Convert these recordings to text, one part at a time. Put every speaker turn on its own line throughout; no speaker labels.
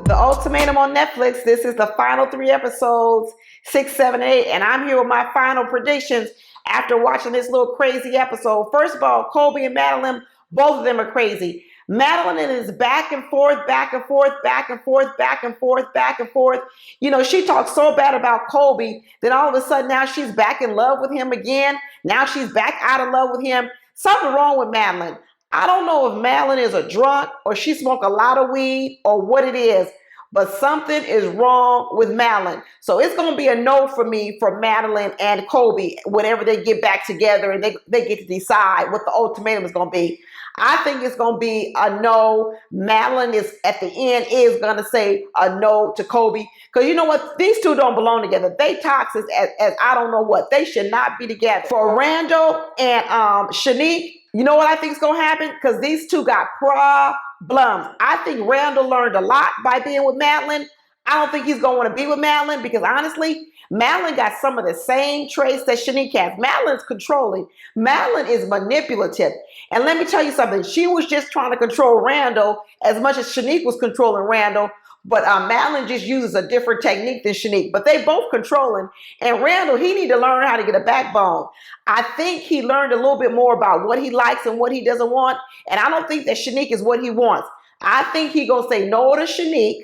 The Ultimatum on Netflix. This is the final 3 episodes, 6, 7, 8, and I'm here with my final predictions after watching this little crazy episode. First of all, Colby and Madeline, both of them are crazy. Madeline is back and forth, back and forth, back and forth, back and forth, back and forth. You know, she talks so bad about Colby, then all of a sudden now she's back in love with him again. Now she's back out of love with him. Something wrong with Madeline. I don't know if Madeline is a drunk or she smoked a lot of weed or what it is, but something is wrong with Madeline. So it's going to be a no for me for Madeline and Colby whenever they get back together and they get to decide what the ultimatum is going to be. I think it's going to be a no. Madeline is at the end is going to say a no to Colby. Because you know what? These two don't belong together. They toxic as I don't know what. They should not be together. For Randall and Shanique, you know what I think is going to happen? Because these two got problems. I think Randall learned a lot by being with Madeline. I don't think he's going to want to be with Madeline because honestly, Madeline got some of the same traits that Shanique has. Madeline's controlling. Madeline is manipulative. And let me tell you something. She was just trying to control Randall as much as Shanique was controlling Randall. But Madeline just uses a different technique than Shanique. But they both controlling. And Randall, he need to learn how to get a backbone. I think he learned a little bit more about what he likes and what he doesn't want. And I don't think that Shanique is what he wants. I think he gonna say no to Shanique.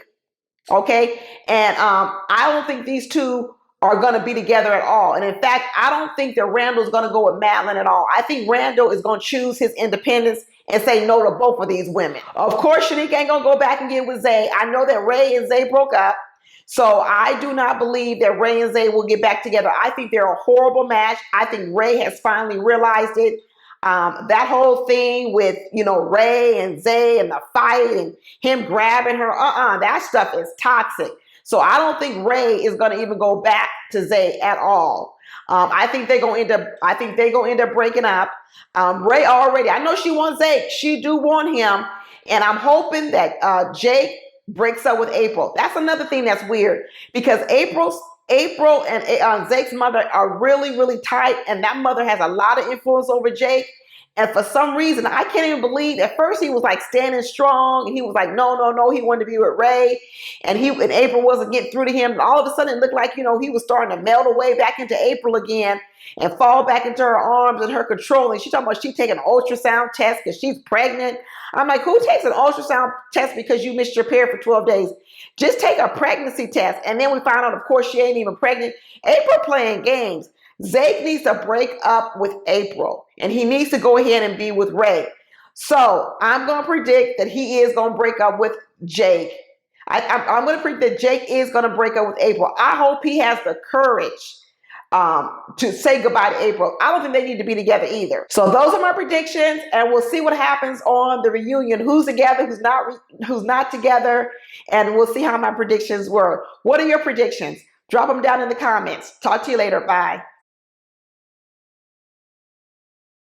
Okay? And I don't think these two are going to be together at all. And in fact, I don't think that Randall's going to go with Madeline at all. I think Randall is going to choose his independence and say no to both of these women. Of course, Shanique ain't going to go back and get with Zay. I know that Ray and Zay broke up. So I do not believe that Ray and Zay will get back together. I think they're a horrible match. I think Ray has finally realized it. That whole thing with, you know, Ray and Zay and the fight and him grabbing her, that stuff is toxic. So I don't think Ray is going to even go back to Zay at all. I think they're going to end up breaking up. Ray already, I know she wants Zay. She do want him. And I'm hoping that Jake breaks up with April. That's another thing that's weird because April and Zake's mother are really, really tight. And that mother has a lot of influence over Jake. And for some reason, I can't even believe, at first he was like standing strong and he was like, no, he wanted to be with Ray and April wasn't getting through to him. And all of a sudden it looked like, you know, he was starting to melt away back into April again and fall back into her arms and her controlling. She's talking about she taking an ultrasound test because she's pregnant. I'm like, who takes an ultrasound test because you missed your period for 12 days? Just take a pregnancy test. And then we find out, of course, she ain't even pregnant. April playing games. Zake needs to break up with April and he needs to go ahead and be with Ray. So I'm going to predict that he is going to break up with Jake. I'm going to predict that Jake is going to break up with April. I hope he has the courage to say goodbye to April. I don't think they need to be together either. So those are my predictions and we'll see what happens on the reunion. Who's together, who's not together, and we'll see how my predictions were. What are your predictions? Drop them down in the comments. Talk to you later. Bye.